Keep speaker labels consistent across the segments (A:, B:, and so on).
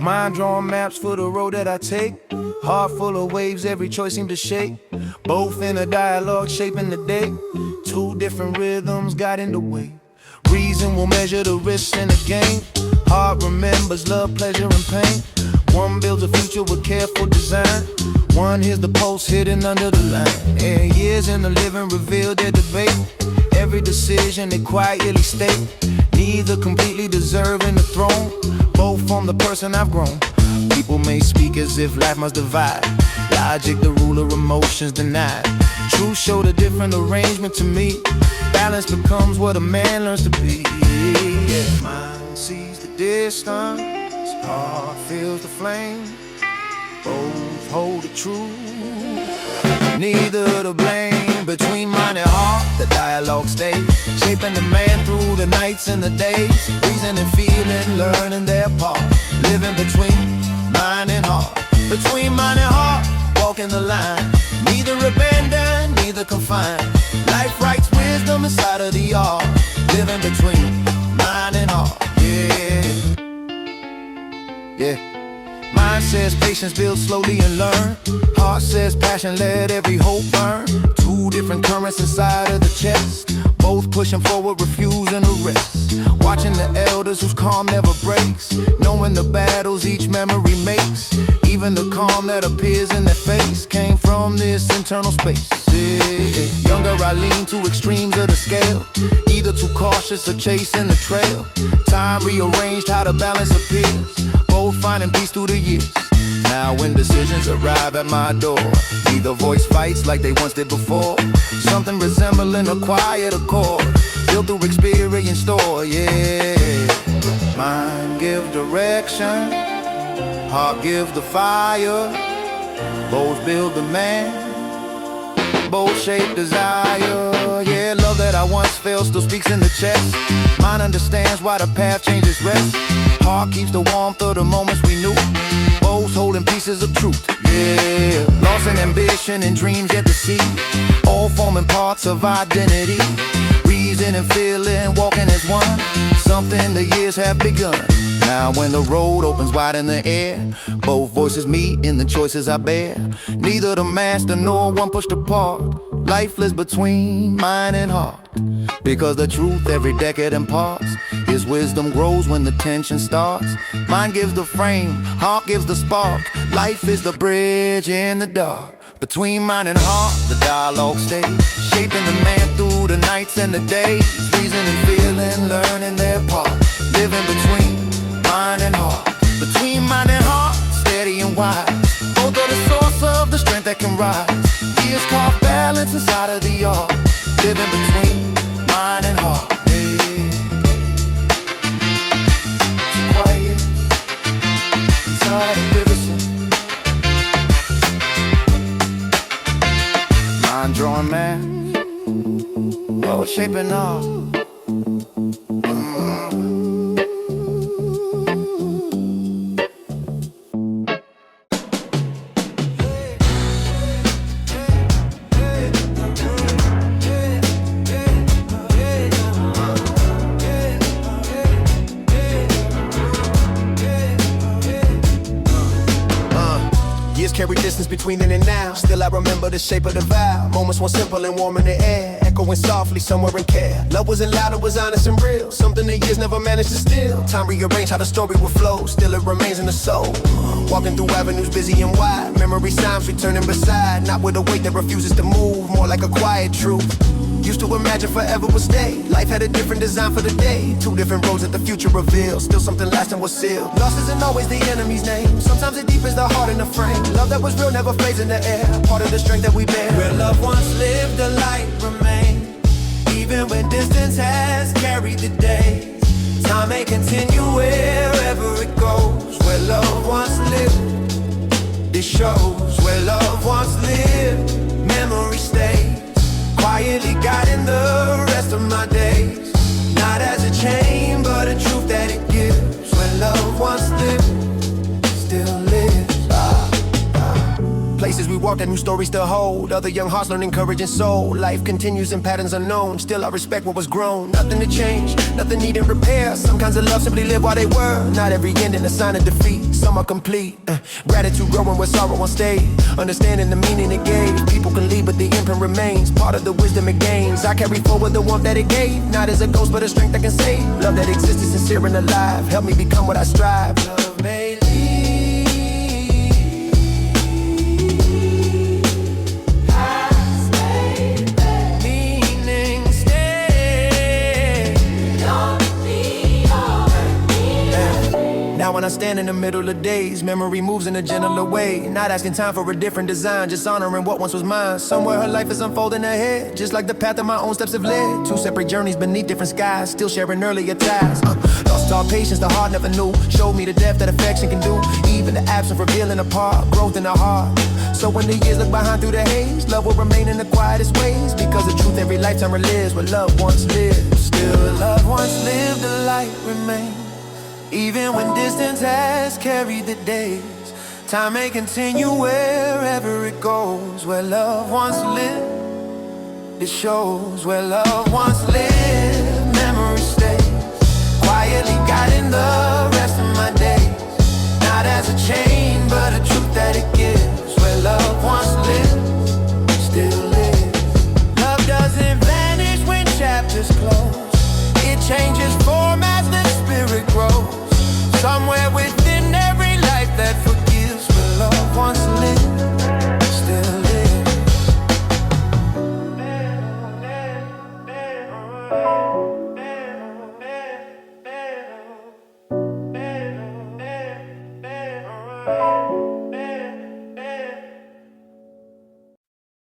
A: Mind drawing maps for the road that I take. Heart full of waves, every choice seemed to shake. Both in a dialogue shaping the day. Two different rhythms got in the way. Reason will measure the risks in the game. Heart remembers love, pleasure, and pain. One builds a future with careful design. One hears the pulse hidden under the line. And years in the living reveal their debate. Every decision they quietly state. Neither completely deserving the throne. Both from the person I've grown. People may speak as if life must divide. Logic, the ruler, emotions denied. Truth showed a different arrangement to me. Balance becomes what a man learns to be. Mind sees the distance, heart feels the flame. Both hold the truth, neither to blame. Between mind and heart, the dialogue stays, shaping the man through the nights and the days. Reason and feeling, learning their part. Living between mind and heart. Between mind and heart, walking the line. Neither abandoned, neither confined. Life writes wisdom inside of the art. Living between mind and heart. Yeah. Mind says patience builds slowly and learn. Heart says passion let every hope burn. Two different currents inside of the chest. Both pushing forward, refusing to rest. Watching the elders whose calm never breaks. Knowing the battles each memory makes. Even the calm that appears in their face came from this internal space. Younger I lean to extremes of the scale. Either too cautious or chasing the trail. Time rearranged how the balance appears. Both finding peace through the years. Now when decisions arrive at my door, neither voice fights like they once did before. Something resembling a quiet accord, built through experience store, yeah. Mind give direction, heart give the fire. Both build the man, both shape desire. Yeah, love that I once felt still speaks in the chest. Mind understands why the path changes rest. Heart keeps the warmth of the moments we knew. Both holding pieces of truth, yeah. Lost in ambition and dreams yet to see. All forming parts of identity. Reason and feeling, walking as one. Something the years have begun. Now when the road opens wide in the air, both voices meet in the choices I bear. Neither the master nor one pushed apart. Lifeless between mind and heart. Because the truth every decade imparts. His wisdom grows when the tension starts. Mind gives the frame, heart gives the spark. Life is the bridge in the dark. Between mind and heart, the dialogue stays, shaping the man through the nights and the days. Reason and feeling, learning their part. Living between mind and heart. Between mind and heart, steady and wise. Both are the source of the strength that can rise. Years carve balance inside of the art. Living between mind and heart. Quiet inside of Riverson. Mind drawing man, oh, shaping art.
B: Carry distance between then and now. Still I remember the shape of the vow. Moments more simple and warm in the air, echoing softly somewhere in care. Love wasn't loud, it was honest and real. Something the years never managed to steal. Time rearranged how the story would flow. Still it remains in the soul. Walking through avenues busy and wide. Memory signs returning beside. Not with a weight that refuses to move. More like a quiet truth. Used to imagine forever would stay. Life had a different design for the day. Two different roads that the future reveals. Still something lasting was sealed. Lost isn't always the enemy's name. Sometimes it deepens the heart in the frame. Love that was real never fades in the air. Part of the strength that we bear.
C: Where love once lived, the light remained. Even when distance has carried the days. Time may continue wherever it goes. Where love once lived, this shows. Where love once lived, memory stays. Quietly guiding the rest of my days. Not as a chain, but a truth that it gives. When love once lived, still lives.
B: Places we walk that new stories to hold. Other young hearts learning courage and soul. Life continues in patterns unknown. Still I respect what was grown. Nothing to change, nothing needing repair. Some kinds of love simply live while they were. Not every ending a sign of defeat. Some are complete. Gratitude growing with sorrow on stage. Understanding the meaning it gave. People can leave but the imprint remains. Part of the wisdom it gains. I carry forward the warmth that it gave. Not as a ghost but a strength that can save. Love that exists is sincere and alive. Help me become what I strive.
C: Love may leave, I stay there. Meaning stay. Don't be over me.
B: Now when I stand in the middle of days, memory moves in a gentler way. Not asking time for a different design, just honoring what once was mine. Somewhere her life is unfolding ahead, just like the path that my own steps have led. Two separate journeys beneath different skies, still sharing earlier ties. Lost all patience, the heart never knew. Showed me the depth that affection can do. Even the absence revealing a part, growth in the heart. So when the years look behind through the haze, love will remain in the quietest ways. Because the truth every lifetime relives what love once lived.
C: Still love once lived, the light remains. Even when distance has carried the days, time may continue wherever it goes. Where love once lived, it shows. Where love once lived, memory stays. Quietly guiding the rest of my days. Not as a chain, but a truth that it gives. Where love once lived, still lives. Love doesn't vanish when chapters close. It changes form as the spirit grows. Somewhere within every life that forgives. Where love once lived, still lives.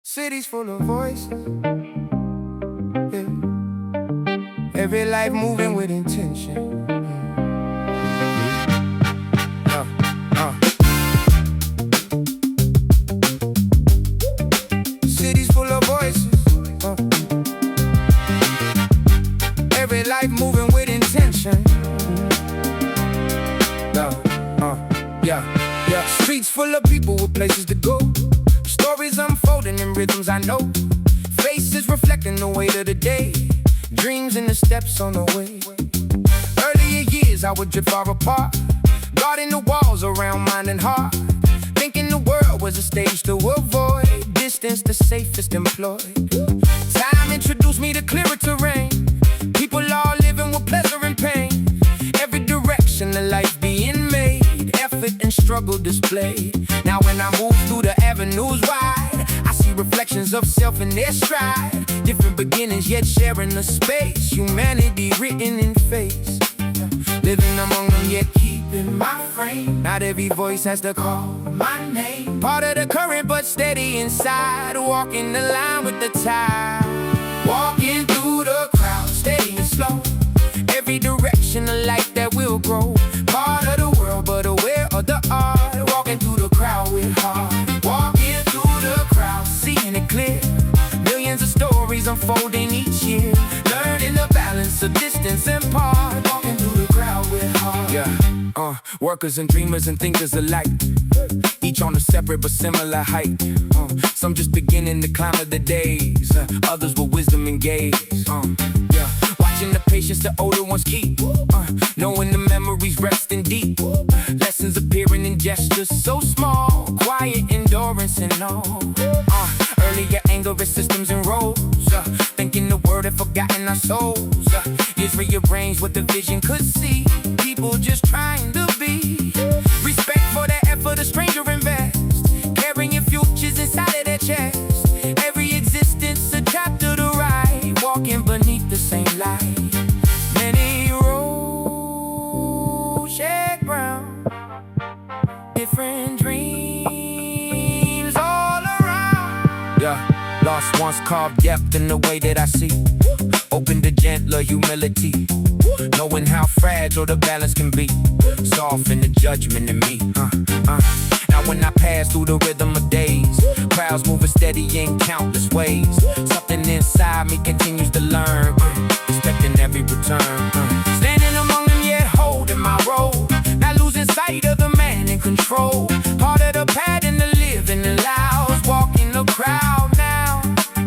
B: Cities full of voices, yeah. Every life moving with intention. Cities full of voices, every life moving with intention. Yeah. Streets full of people with places to go. Stories unfolding in rhythms I know. Faces reflecting the weight of the day. Dreams in the steps on the way. Earlier years I would drift far apart, guarding the walls around mind and heart. Thinking the world was a stage to avoid. Distance the safest employed. Time introduced me to clearer terrain. People all living with pleasure and pain. Every direction of life being made. Effort and struggle displayed. Now when I move through the avenues wide, I see reflections of self in their stride. Different beginnings yet sharing the space. Humanity written in face. Living among them yet keeping my frame. Not every voice has to call my name. Part of the current but steady inside. Walking the line with the tide. Walking through the crowd, steady and slow. Every direction of life that will grow. Part of the world but aware of the art. Walking through the crowd with heart. Walking through the crowd, seeing it clear. Millions of stories unfolding each year. Learning the balance of distance and part. Walking through the crowd with heart. Yeah, workers and dreamers and thinkers alike. Each on a separate but similar height. Some just beginning to climb of the days. Others with wisdom and gaze. Yeah, watching the patience the older ones keep. Knowing the memories resting deep. Lessons appearing in gestures so small. Quiet endurance and all. Earlier anger at systems and roles. Thinking the word had forgotten our souls. Years rearranged what the vision could see. People just trying to be. Respect for their effort, a stranger invest. Carrying futures inside of their chest. Every existence a chapter to write. Walking beneath the same light. Many roads shed ground. Different dreams all around. Yeah, lost once carved depth in the way that I see. Open to gentler humility. Knowing how fragile the balance can be. Soften the judgment in me. Now when I pass through the rhythm of days, crowds moving steady in countless ways. Something inside me continues to learn, expecting every return. Standing among them yet holding my role. Not losing sight of the man in control. Part of the pattern to live in the louds.
C: crowd now.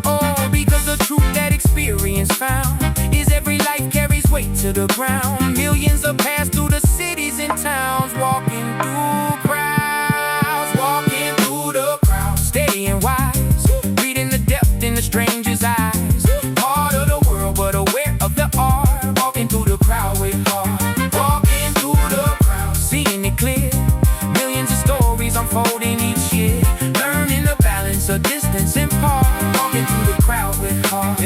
C: Oh, because the truth that experience found is every life carries weight to the ground. Millions have passed through the cities and towns, walking through crowds, walking through the crowd, steady and wise, reading the depth in the stranger's eyes. Part of the world, but aware of the art, walking through the crowd with heart, walking through the crowd, seeing it clear. Millions of stories unfolding each year, learning the balance of distance and part, walking through the crowd with heart.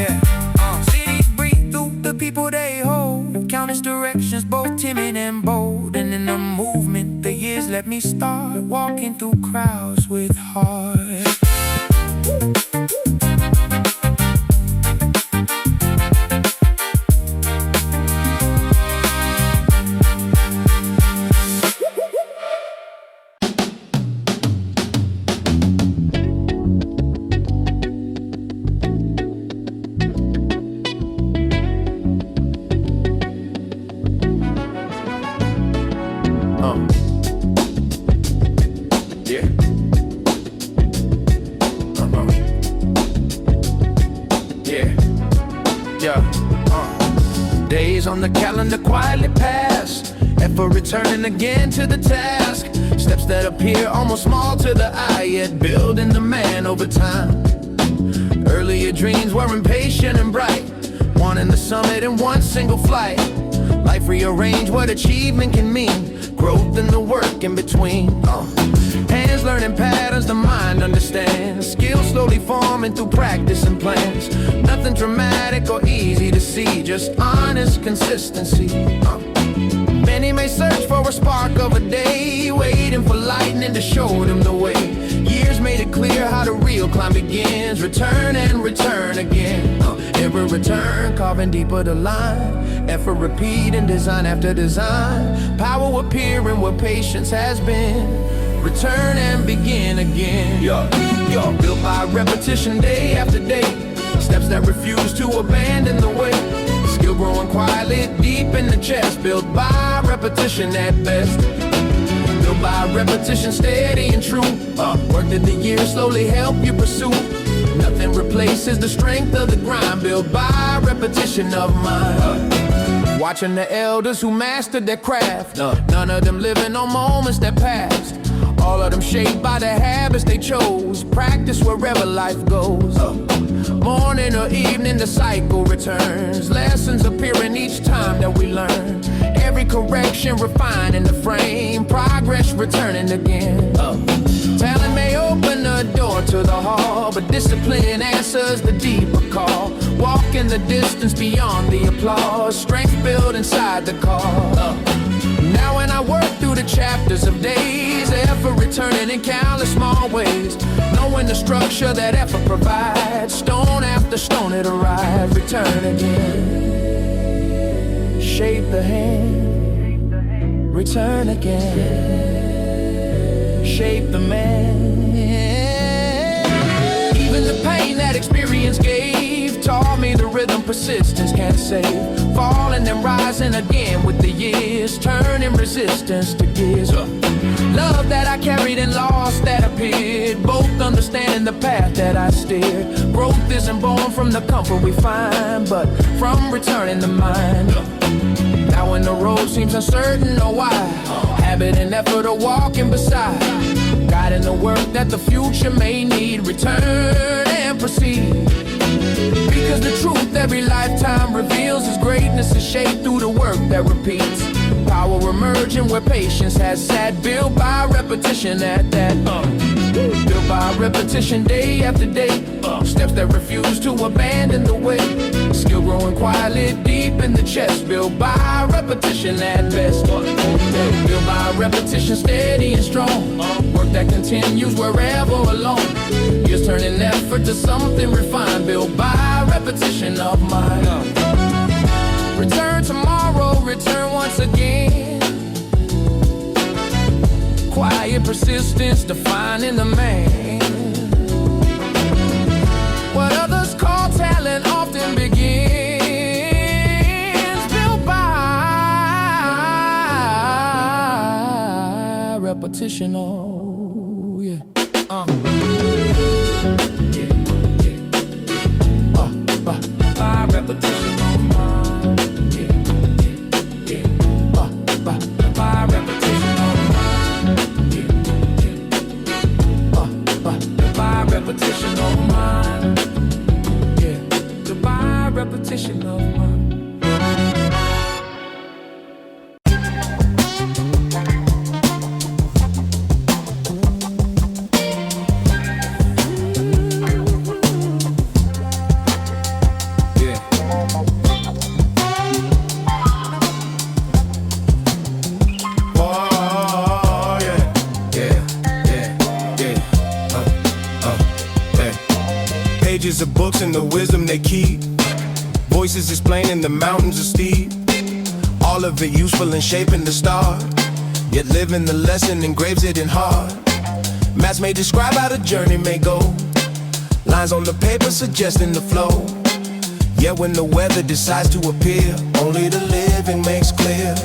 C: Cities breathe through the people they hold, countless directions, both timid and bold. And in the movement, the years let me start, walking through crowds with heart.
A: Days on the calendar quietly pass, effort returning again to the task. Steps that appear almost small to the eye, yet building the man over time. Earlier dreams were impatient and bright, wanting the summit in one single flight. Life rearranged what achievement can mean, growth in the work in between. Hands learning patterns, the mind understands, skills slowly forming through practice and plans. Nothing dramatic or easy to see, just honest consistency. Many may search for a spark of a day, waiting for lightning to show them the way. Years made it clear how the real climb begins, return and return again. Every return carving deeper the line, effort repeating design after design. Power appearing where patience has been, return and begin again. Built by repetition day after day, steps that refuse to abandon the way. Skill growing quietly deep in the chest, built by repetition at best. Built by repetition, steady and true. Work that the years slowly help you pursue. Nothing replaces the strength of the grind, built by repetition of mind. Watching the elders who mastered their craft, none of them living on moments that passed. All of them shaped by the habits they chose, practice wherever life goes. Morning or evening the cycle returns, lessons appearing each time that we learn. Every correction refining the frame, progress returning again. Talent may open the door to the hall, but discipline answers the deeper call. Walking the distance beyond the applause, strength built inside the call. Now when I work through the chapters of days, effort returning in countless small ways, knowing the structure that effort provides, stone after stone it arrives, return again. Shape the hand, return again. Shape the man. Even the pain that experience gave taught me the rhythm persistence can't save. Falling and rising again with the years, turning resistance to gears. Love that I carried and lost that appeared, both understanding the path that I steered. Growth isn't born from the comfort we find, but from returning the mind. Now when the road seems uncertain or wide, habit and effort are walking beside, guiding the work that the future may need, return and proceed. Because the truth every lifetime reveals is greatness is shaped through the work that repeats. Power emerging where patience has sat, built by repetition at that. Built by repetition day after day, steps that refuse to abandon the way. Skill growing quietly deep in the chest, built by repetition at best. Built by repetition, steady and strong. Work that continues wherever alone. Years turning effort to something refined, built by repetition of mind. Return tomorrow, return once again. Quiet persistence defining the man. What others call talent often begins, built by repetition. Oh yeah.
C: of mine. Yeah, goodbye, repetition of mine.
B: Pages of books and the wisdom they keep, voices explaining the mountains are steep, all of it useful in shaping the start, yet living the lesson engraves it in heart. Maps may describe how the journey may go, lines on the paper suggesting the flow, yet when the weather decides to appear, only the living makes clear.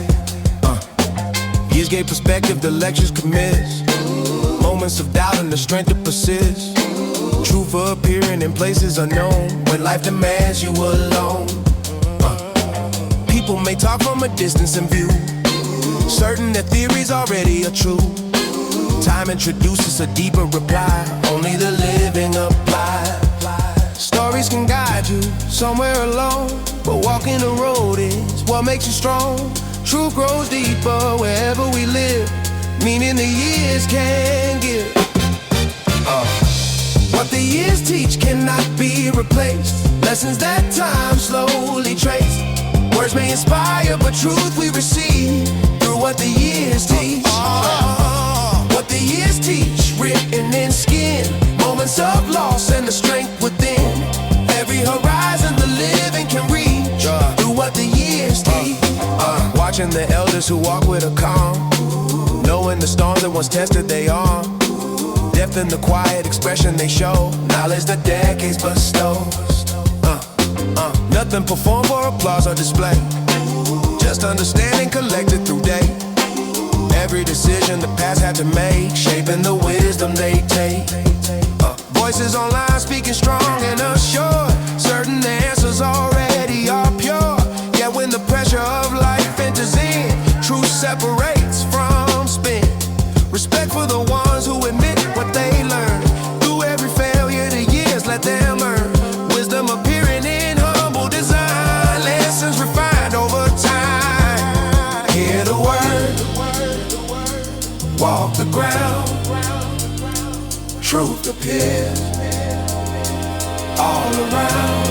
B: Years gave perspective, the lectures could miss, moments of doubt and the strength to persist, truth appearing in places unknown, when life demands you alone. People may talk from a distance and view, certain that theories already are true. Time introduces a deeper reply, only the living apply. Stories can guide you somewhere alone, but walking the road is what makes you strong. Truth grows deeper wherever we live, meaning the years can give. What the years teach cannot be replaced, lessons that time slowly trace. Words may inspire, but truth we receive through what the years teach. What the years teach, written in skin, moments of loss and the strength within. Every horizon the living can reach through what the years teach. Watching the elders who walk with a calm, knowing the storms that once tested they arm. Depth in the quiet expression they show, knowledge the decades bestow. Nothing performed for applause or display, just understanding collected through day. Every decision the past had to make, shaping the wisdom they take. Voices online speaking strong and assured, certain answers already are pure. Yet when the pressure of life enters in, truth separates from spin. Respect for the ones who admit what they learned. Through every failure, the years let them learn. Wisdom appearing in humble design, lessons refined over time. Hear the word, walk the ground. Truth appears all around.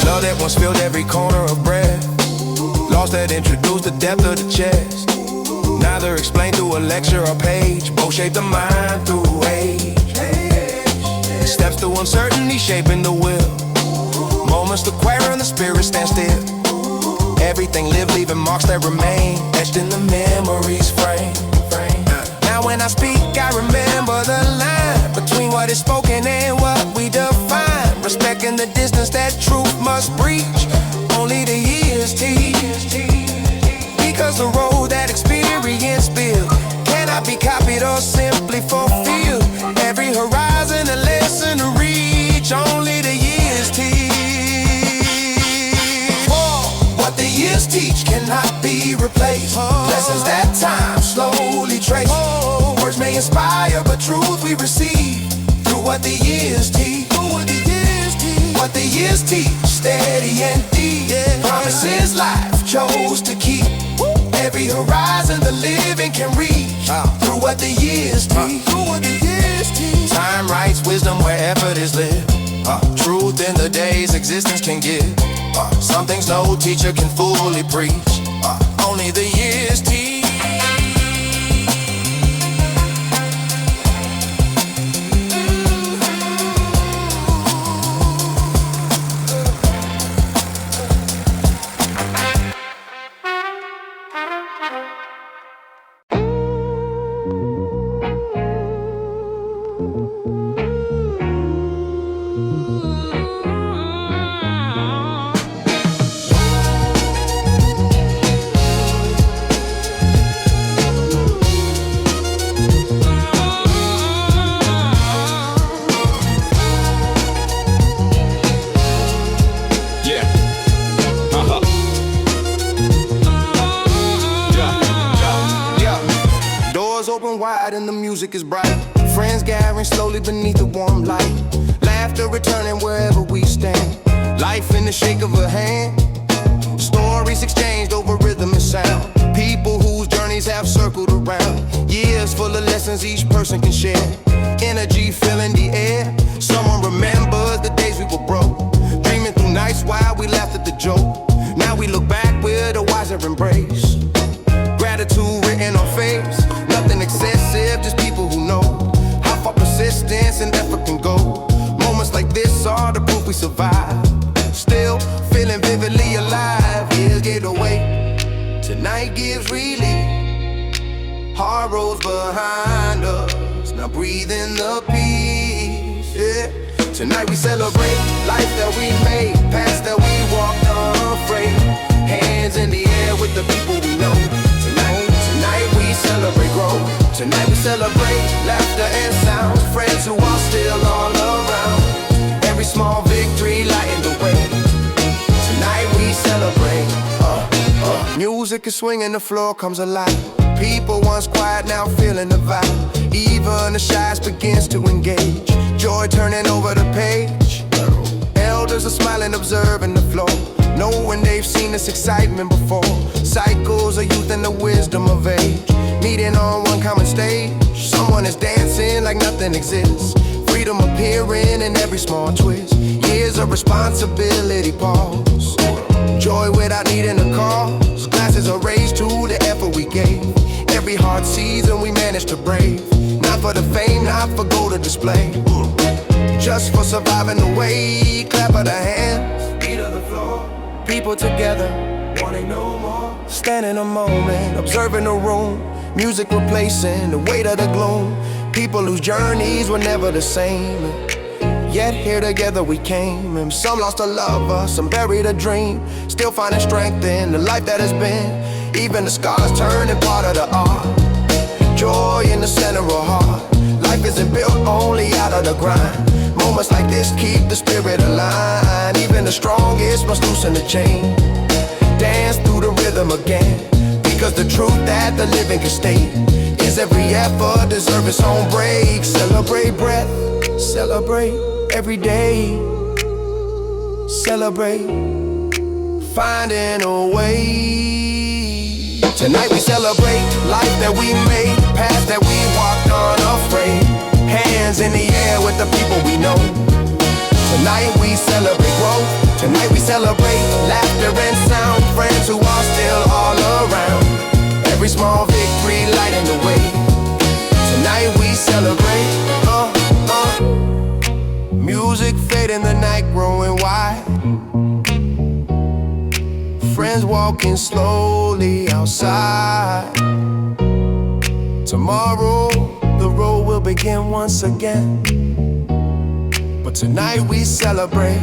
B: Love that once filled every corner of breath, lost that introduced the depth of the chest. Neither explained through a lecture or page, both shape the mind through age. Steps through uncertainty, shaping the will. Moments to query and the spirit stand still. Everything lived, leaving marks that remain, etched in the memory's frame. Now when I speak, I remember the line between what is spoken and what we define. Respecting the distance that truth must breach, only the years teach. Because the road that experience built cannot be copied or simply fulfilled. Every horizon a lesson to reach, only the years teach. What the years teach cannot be replaced, lessons that time slowly trace. Words may inspire, but truth we receive through what the years teach. What the years teach, steady and deep, promises life chose to keep. Every horizon the living can reach through what the years teach. Time writes wisdom where effort is lived. Truth in the days existence can give. Some things no teacher can fully preach. Only the years teach. Open wide and the music is bright. Friends gather
A: sharing slowly beneath the warm light. Laughter returning wherever we stand. Life in the shake of a hand. Stories exchanged over rhythm and sound. People whose journeys have circled around. Years full of lessons each person can share. Energy filling the air. Someone remembers the days we were broke, dreaming through nights while we laughed at the joke. Now we look back with a wiser embrace. Gratitude written on face. Nothing excessive, just people who know how far persistence and effort can go. Moments like this are the proof we survive. Still feeling vividly alive. Years get away. Tonight gives relief. Hard roads behind us. Now breathe in the peace. Yeah. Tonight we celebrate life that we made, paths that we walked unafraid. Hands in the air with the people we know. Tonight we celebrate growth. Tonight we celebrate laughter and sound. Friends who are still all around. Every small victory lighting the way. Tonight we celebrate. Music is swinging, the floor comes alive. People once quiet now feeling the vibe. Even the shyest begins to engage. Joy turning over the page. Elders are smiling, observing the flow, knowing they've seen this excitement before. Cycles of youth and the wisdom of age, meeting on one common stage. Someone is dancing like nothing exists. Freedom appearing in every small twist. Years of responsibility pause. Joy without needing a cause. Glasses are raised to the effort we gave. Every hard season we managed to brave. Not for the fame, not for gold to display. Just for surviving the way. Clap of the hands, beat of the floor. People together, wanting no more. Standing a moment, observing the room. Music replacing the weight of the gloom. People whose journeys were never the same, yet here together we came. And some lost a lover, some buried a dream. Still finding strength in the life that has been. Even the scars turning part of the art. Joy in the center of heart. Life isn't built only out of the grind. Moments like this keep the spirit aligned. Even the strongest must loosen the chain. Dance through the rhythm again. Because the truth that the living can state is every effort deserves its own break. Celebrate breath, celebrate every day. Celebrate finding a way. Tonight we celebrate life that we made, paths that we walked unafraid. Hands in the air with the people we know. Tonight we celebrate growth. Tonight we celebrate laughter and sound. Friends who are still all around. Every small victory lighting the way. Tonight we celebrate. Music fading, the night growing wide. Friends walking slowly outside. Tomorrow the road will begin once again. But tonight we celebrate.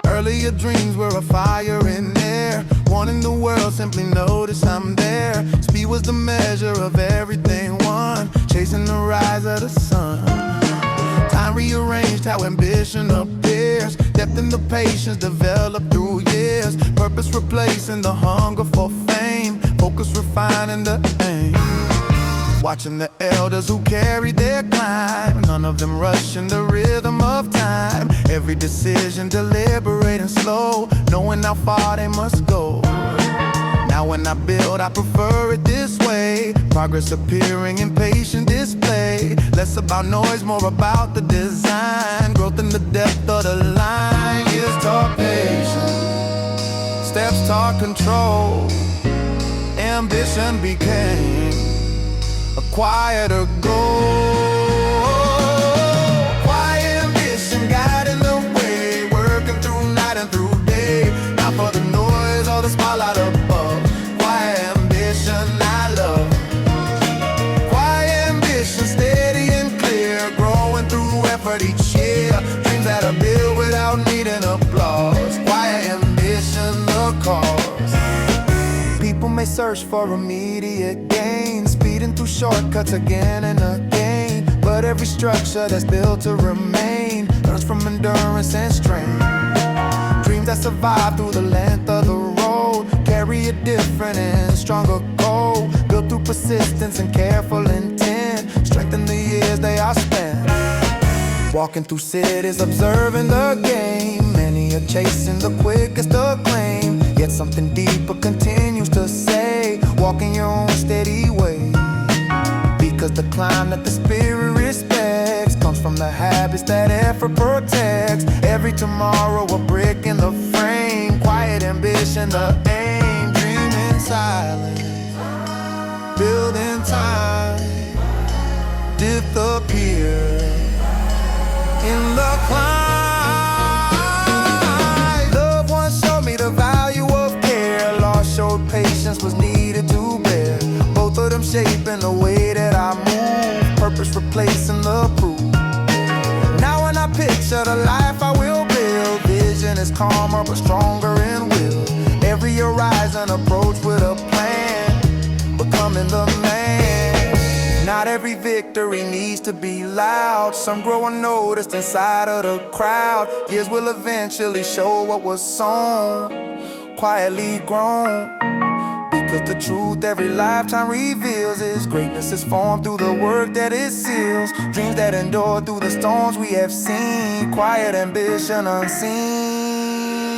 A: Earlier dreams were a fire in there, wanting the world, simply notice I'm there. Speed was the measure of everything won, chasing the rise of the sun. Time rearranged how ambition appears, depth in the patience developed through years. Purpose replacing the hunger for fame, focus refining the aim. Watching the elders who carried their climb, none of them rushing the rhythm of time. Every decision deliberate and slow, knowing how far they must go. Now when I build, I prefer it this way. Progress appearing in patient display. Less about noise, more about the design. Growth in the depth of the line. Years taught patience, steps taught control. Ambition became a quieter goal. Quiet ambition guiding the way, working through night and through day. Not for the noise or the spotlight above, search for immediate gain, speeding through shortcuts again and again. But every structure that's built to remain learns from endurance and strength. Dreams that survive through the length of the road carry a different and stronger goal, built through persistence and careful intent, strengthen the years they are spent. Walking through cities, observing the game. Many are chasing the quickest acclaim, yet something deeper continues to say, walk in your own steady way. Because the climb that the spirit respects comes from the habits that effort protects. Every tomorrow a brick in the frame, quiet ambition, the aim. Dream in silence, building time, disappear in the climb. Loved ones showed me the value of care. Lost showed patience was needed to bear. Both of them shaping the way that I move, purpose replacing the proof. Now when I picture the life I will build, vision is calmer but stronger in will. Every horizon approached with a plan, becoming the man. Not every victory needs to be loud. Some grow unnoticed inside of the crowd. Years will eventually show what was sown, quietly grown. Because the truth every lifetime reveals is greatness is formed through the work that it seals. Dreams that endure through the storms we have seen, quiet ambition unseen.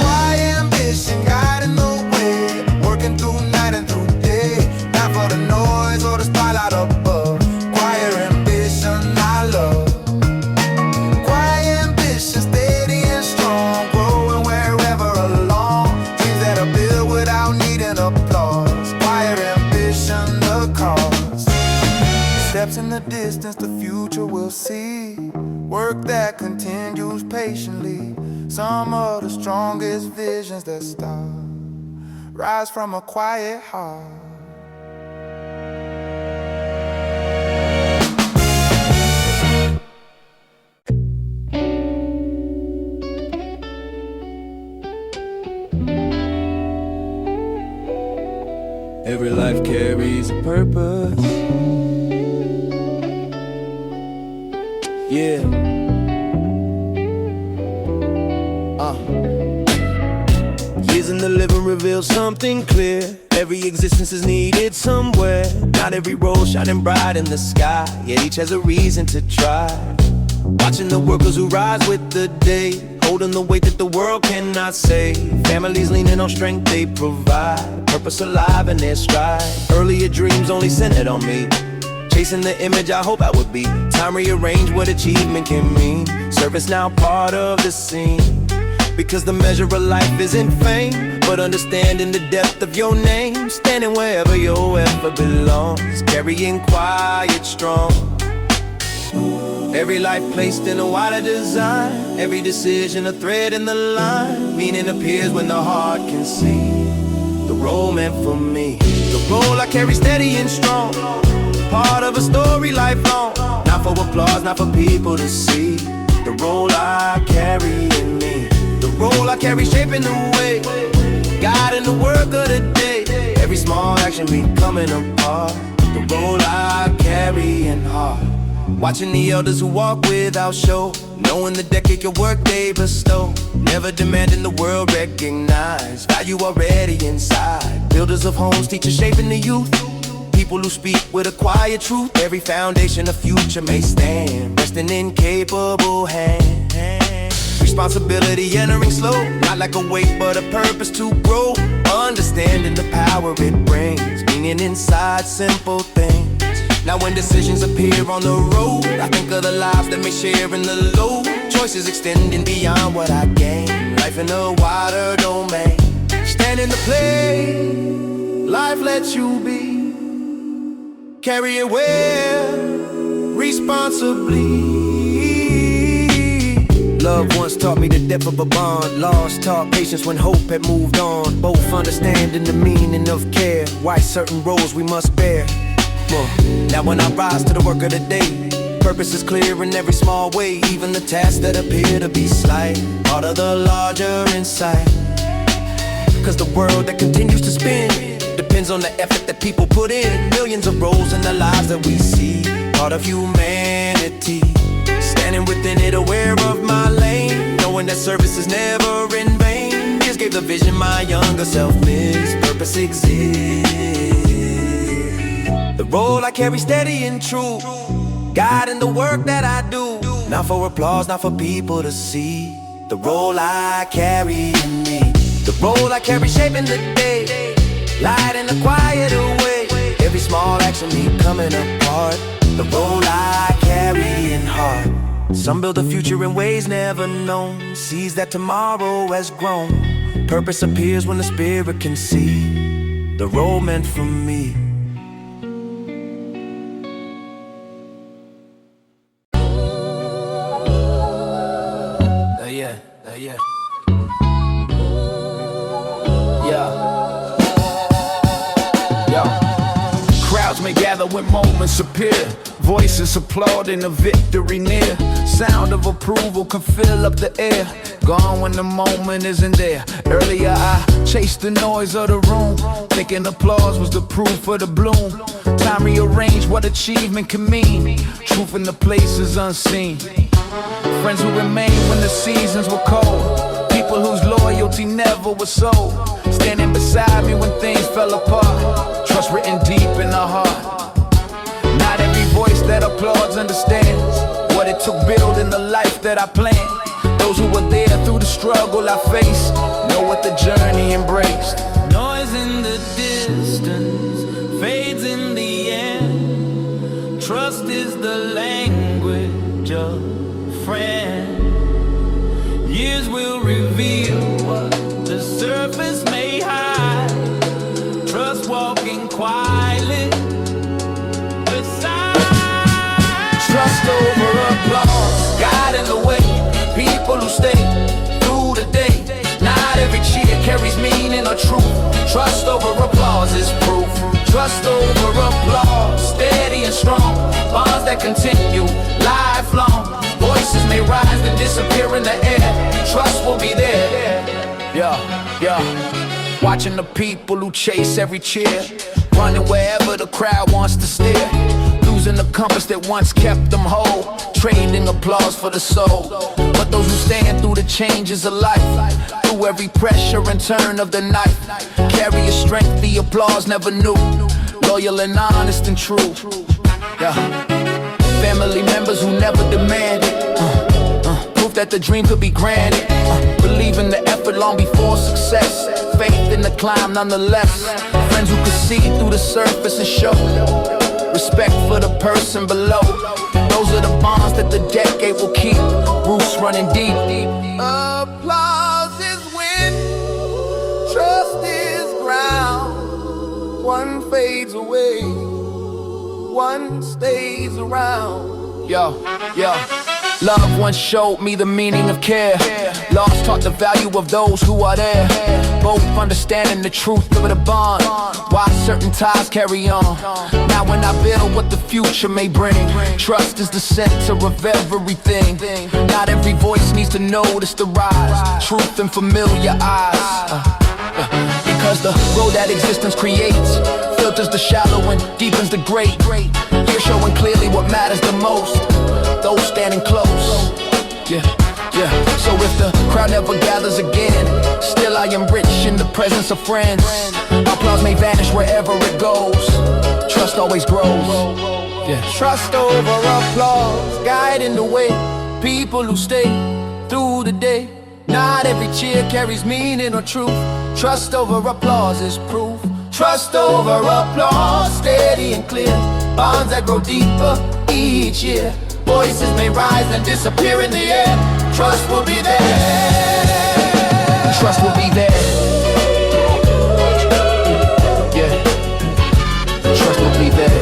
A: Quiet ambition guiding the way, working through night and through for the noise or the spotlight above. Quiet ambition I love. Quiet ambition steady and strong, growing wherever along. Dreams that are built without needing applause. Quiet ambition the cause. Steps in the distance the future will see, work that continues patiently. Some of the strongest visions that start rise from a quiet heart.
C: Every life carries a purpose. Yeah. Years in the living reveal something clear. Every existence is needed somewhere. Not every road shining bright in the sky, yet each has a reason to try. Watching the workers who rise with the day, holding the weight that the world cannot save. Families leaning on strength they provide, purpose alive in their stride. Earlier dreams only centered on me, chasing the image I hope I would be. Time rearranged what achievement can mean. Service now part of the scene. Because the measure of life isn't fame, but understanding the depth of your name. Standing wherever your effort belongs, carrying quiet strong. Every life placed in a wider design, every decision a thread in the line. Meaning appears when the heart can see the role meant for me. The role I carry steady and strong, part of a story lifelong. Not for applause, not for people to see. The role I carry in me, the role I carry shaping the way, guiding the work of the day. Every small action becoming a part, the role I carry in heart. Watching the elders who walk without show, knowing the decade of work they bestow. Never demanding the world recognize value already inside. Builders of homes, teachers shaping the youth. People who speak with a quiet truth. Every foundation a future may stand, resting in capable hands. Responsibility entering slow, not like a weight but a purpose to grow. Understanding the power it brings, meaning inside simple things. Now when decisions appear on the road, I think of the lives that may share in the load. Choices extending beyond what I gain, life in a wider domain. Stand in the play, life lets you be. Carry it well, responsibly. Love once taught me the depth of a bond. Lost taught patience when hope had moved on. Both understanding the meaning of care, why certain roles we must bear. Now when I rise to the work of the day, purpose is clear in every small way. Even the tasks that appear to be slight, part of the larger insight.
B: Cause the world that continues to spin depends on the effort that people put in. Millions of roles in the lives that we see, part of humanity. Standing within it, aware of my lane, knowing that service is never in vain. Just gave the vision my younger self missed. Purpose exists. The role I carry steady and true, guiding the work that I do. Not for applause, not for people to see. The role I carry in me. The role I carry shaping the day, light in a quieter way. Every small action becoming a part. The role I carry in heart. Some build a future in ways never known. Sees that tomorrow has grown. Purpose appears when the spirit can see. The role meant for me.
A: Crowds may gather when moments appear. Voices applauding a victory near. Sound of approval can fill up the air. Gone when the moment isn't there. Earlier I chased the noise of the room, thinking applause was the proof of the bloom. Time rearranged what achievement can mean. Truth in the places unseen. Friends who remain when the seasons were cold. People whose loyalty never was sold. Standing beside me when things fell apart. Trust written deep in the heart. Not every voice that applauds understands what it took building the life that I planned. Those who were there through the struggle I faced know what the journey embraced.
C: Noise in the distance fades in the end. Trust is the language of friend. Years will reveal what the surface may hide. Trust walking quietly beside.
A: Trust over applause, guiding the way. People who stay through the day. Not every cheer carries meaning or truth. Trust over applause is proof. Trust over applause, steady and strong. Bonds that continue lifelong. Voices may rise and disappear in the air. Trust will be there. Yeah. Watching the people who chase every cheer, running wherever the crowd wants to steer. Losing the compass that once kept them whole, trading applause for the soul. But those who stand through the changes of life, through every pressure and turn of the knife, carry a strength the applause never knew. Loyal and honest and true. Yeah. Family members who never demanded. Proof that the dream could be granted. Believe in the effort long before success. Faith in the climb nonetheless. Friends who could see through the surface and show respect for the person below. Those are the bonds that the decade will keep. Roots running deep.
C: Applause is when trust is ground. One fades away, one stays around.
A: Yo. Love once showed me the meaning of care. Lost taught the value of those who are there. Both understanding the truth of the bond. Why certain ties carry on. Now when I build what the future may bring, trust is the center of everything. Not every voice needs to notice the rise. Truth in familiar eyes. Because the road that existence creates filters the shallow and deepens the great. You're showing clearly what matters the most. Those standing close. Yeah. So if the crowd never gathers again, still I am rich in the presence of friends. Applause may vanish wherever it goes. Trust always grows. Yeah.
C: Trust over applause, guiding the way. People who stay through the day. Not every cheer carries meaning or truth. Trust over applause is proof. Trust over applause, steady and clear. Bonds that grow deeper each year. Voices may rise and disappear in the air. Trust will be there.
A: Trust will be there. Yeah. Trust will be there.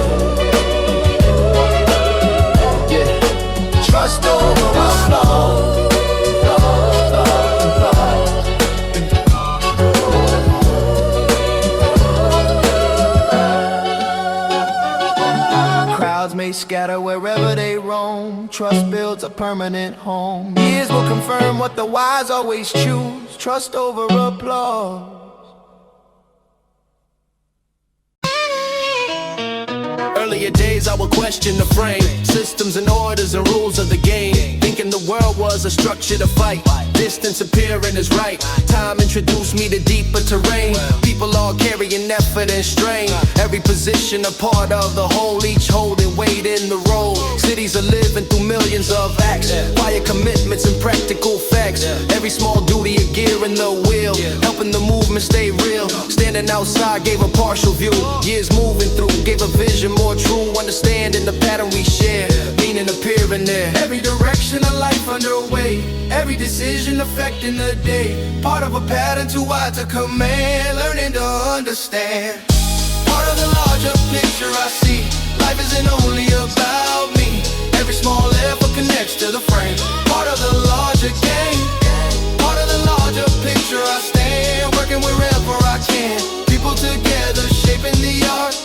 A: Yeah.
C: Trust over applause. May scatter wherever they roam. Trust builds a permanent home. Years will confirm what the wise always choose. Trust over applause.
B: earlier days I would question the frame, systems and orders and rules of the game, thinking the world was a structure to fight. Distance appearing is right. Time introduced me to deeper terrain. People all carrying effort and strain. Every position a part of the whole, each holding weight in the role. Cities are living through millions of acts, quiet commitments and practical facts. Every small duty a gear in the wheel, helping the movement stay real. Standing outside gave a partial view. Years moving through gave a vision more true. Understanding the pattern we share, meaning appearing there. Every direction of life underway, every decision affecting the day. Part of a pattern too wide to command, learning to understand. Part of the larger picture I see. Life isn't only about me. Every small effort connects to the frame. Part of the larger game. Part of the larger picture I stand, working wherever I can. People together shaping the art,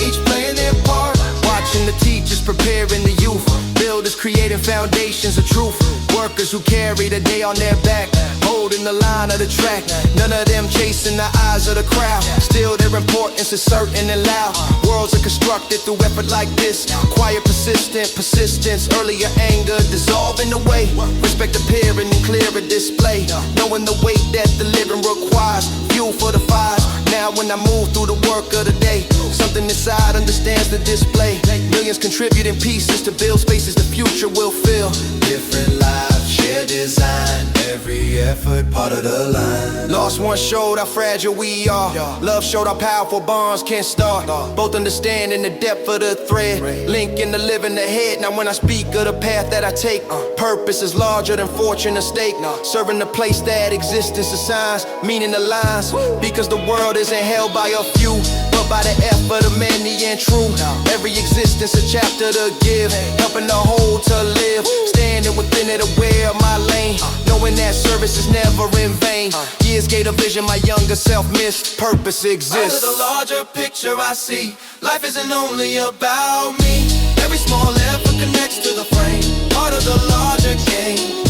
B: each playing their part. Watching the teachers preparing the youth, builders creating foundations of truth. Workers who carry the day on their back, holding the line of the track. None of them chasing the eyes of the crowd. Still their importance is certain and loud. Worlds are constructed through effort like this. Quiet, persistent, persistence. Earlier anger dissolving away. Respect appearing in clearer display. Knowing the weight that the living requires. Fuel for the fires. Now when I move through the work of the day, something inside understands the display. Millions contributing pieces to build spaces the future will fill. Different lives, shared design. Every effort part of the line. Lost one showed how fragile we are. Love showed how powerful bonds can start. Both understanding the depth of the thread, linking the living ahead. Now when I speak of the path that I take, purpose is larger than fortune or stake. Serving the place that existence assigns, meaning aligns. Because the world isn't held by a few, but by the effort of many and true. Every existence a chapter to give, helping the whole to live. Standing within it, aware of my lane, knowing that service is never in vain. Years gave a vision my younger self missed. Purpose exists. Part of the larger picture I see. Life isn't only about me. Every small effort connects to the frame. Part of the larger game.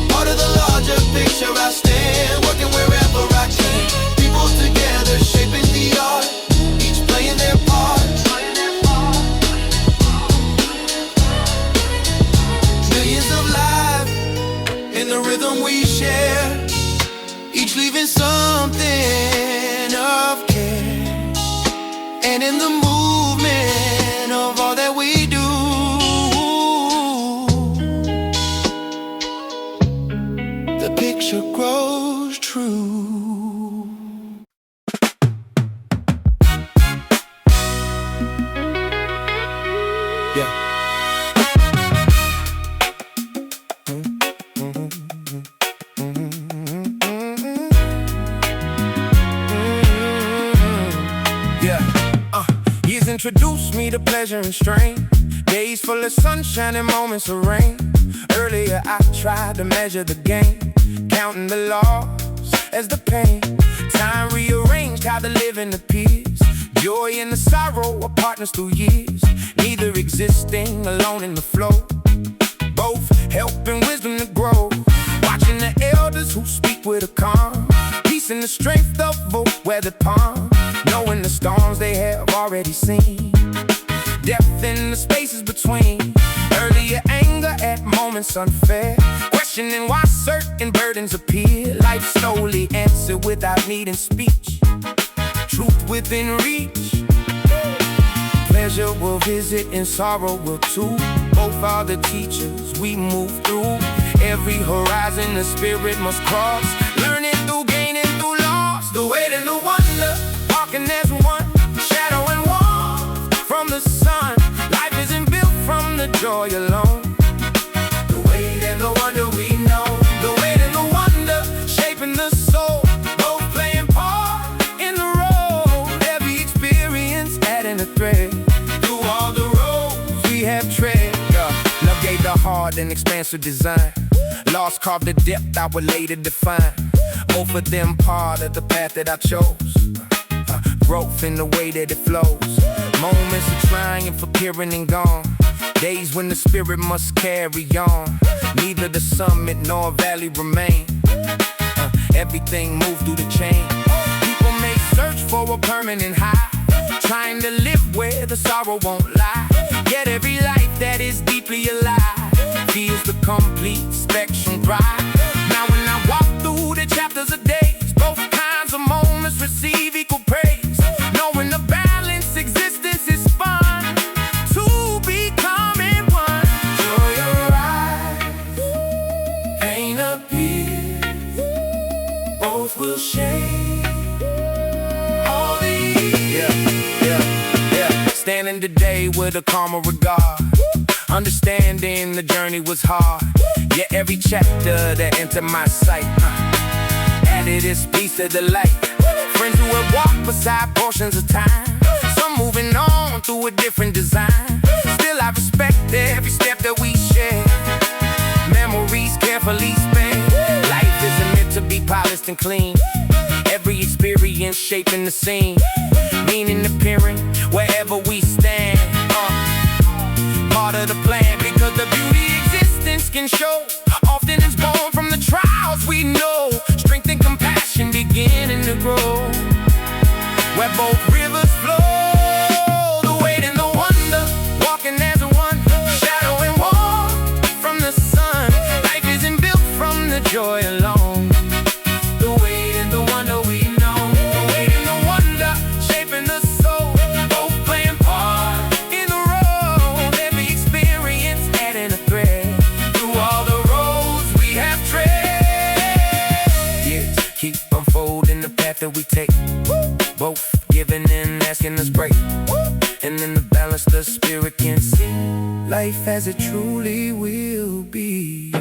B: Part of the larger picture I stand, working wherever I can. People together shaping the art, each playing their part. Millions of lives in the rhythm we share, each leaving something of care. And in the movement of all that we do, the picture grows true. Years introduced me to pleasure and strain. Days full of sunshine and moments of rain. Earlier I tried to measure the gain, counting the loss as the pain. Time rearranged how the living appears. Joy and the sorrow are partners through years, neither existing alone in the flow. Both helping wisdom to grow. Watching the elders who speak with a calm, peace and the strength of both weathered palm. Knowing the storms they have already seen, depth in the spaces between. Earlier anger at moments unfair, questioning why certain burdens appear. Life slowly answered without needing speech, truth within reach. Pleasure will visit and sorrow will too. Both are the teachers we move through. Every horizon the spirit must cross, learning through gain and through loss. The weight and the wonder, walking as one, shadow and warmth from the sun. Life isn't built from the joy alone. The weight and the wonder we know. The weight and the wonder, shaping the soul. Both playing part in the road. Every experience adding a thread through all the roads we have tread. Love gave the heart an expansive design. Lost carved the depth I would later define. Both of them part of the path that I chose. Growth in the way that it flows. Moments of trying for peering and gone. Days when the spirit must carry on. Neither the summit nor valley remain. Everything moved through the chain. People may search for a permanent high,
A: trying to live where the sorrow won't lie. Yet every life that is deeply alive feels the complete spectrum drive. Now when I walk through the chapters of days, both kinds of moments receive equal praise. Knowing the balance existence is fun, to becoming one. Joy arrives, pain appears, both will shade all these. Standing today with a calmer regard, understanding the journey was hard. Yet every chapter that entered my sight added its piece of delight. Friends who have walked beside portions of time, some moving on through a different design. Still I respect every step that we share, memories carefully spent. Life isn't meant to be polished and clean, every experience shaping the scene, meaning appearing wherever we stand. Part of the plan, because the beauty existence can show often is born from the trials we know. Strength and compassion beginning to grow, where both rivers flow. The weight and the wonder, walking as one, shadow and warmth from the sun. Life isn't built from the joy alone. The weight and the wonder we know, the weight and the wonder shaping the soul, both playing part in the road. Every experience adding a thread through all the roads we have tread. Years keep unfolding the path that we take, both giving and asking us break. And in the balance the spirit can see life as it truly will be.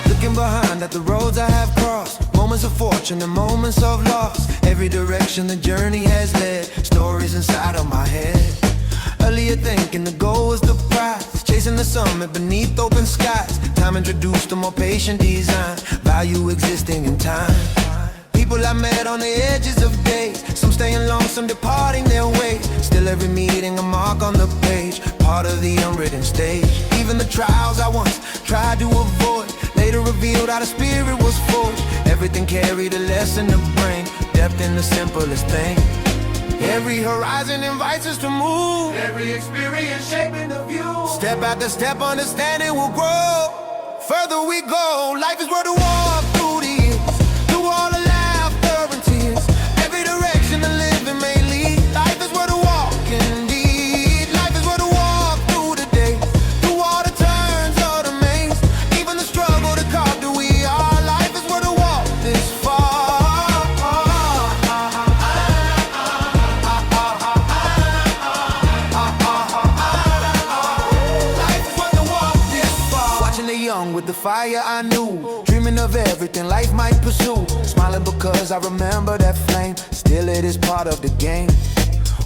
C: Looking behind at the roads I have crossed, moments of fortune and moments of loss. Every direction the journey has led, stories inside of my head. Earlier thinking the goal was the prize, chasing the summit beneath open skies. Time introduced a more patient design, value existing in time. People I met on the edges of days, some staying long, some departing their ways. Still every meeting a mark on the page, part of the unwritten stage. Even the trials I once tried to avoid, later revealed how the spirit was forged. Everything carried a lesson to bring, depth in the simplest thing. Every horizon invites us to move, every experience shaping the view. Step after step, understanding will grow. Further we go, life is worth a walk through the years, through all the laughter and tears. Every direction the living may lead, life is worth a walk indeed. Life is worth a walk through the day, through all the turns of the maze, even the struggle to carve who we are. Life is worth a walk this far. With the fire I knew, dreaming of everything life might pursue. Smiling because I remember that flame, still it is part of the game.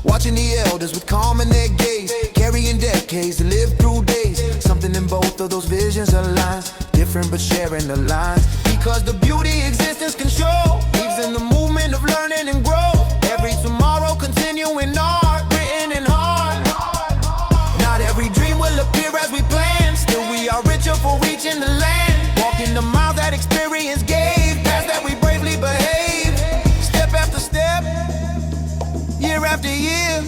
C: Watching the elders with calm in their gaze, carrying decades to live through days. Something in both of those visions aligns, different but sharing the lines. Because the beauty existence can show, lives in the movement of learning and growth. Every tomorrow continuing art, written in heart. Not every dream will appear as we plan, still we are richer for reaching the land. Walking the miles that experience gave, past that we bravely behave. Step after step, year after year,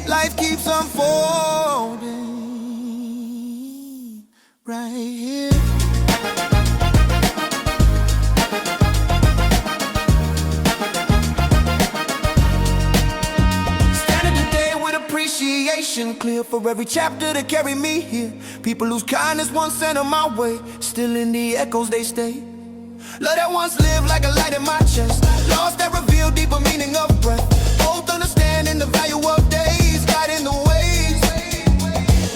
C: life keeps unfolding right here. Clear for every chapter that carry me here. People whose kindness once sent on my way, still in the echoes they stay. Love that once lived like a light in my chest, lost that revealed deeper meaning of breath. Both understanding the value of days, guiding the ways.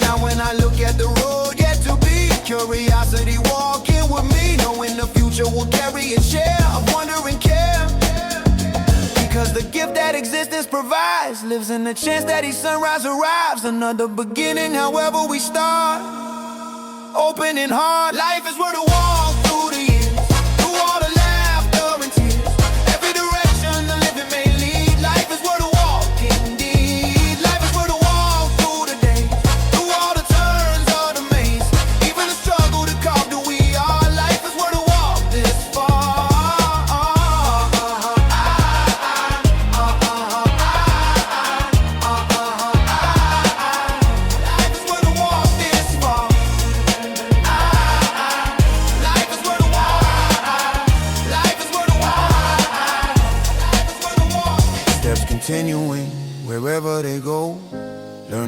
C: Now when I look at the road yet to be, curiosity walking with me, knowing the future will carry its share of wonder and care. Because the gift that existence provides lives in the chance that each sunrise arrives. Another beginning, however we start, open and hard. Life is worth a walk through the years, through all the laughter and tears. Every direction the living may lead, life is worth a walk indeed. Life is worth a walk through the day, through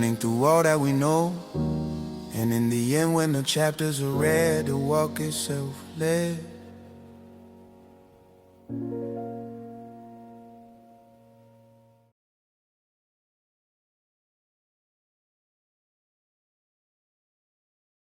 A: learning through all that we know. And in the end, when the chapters are read, the walk is self-led.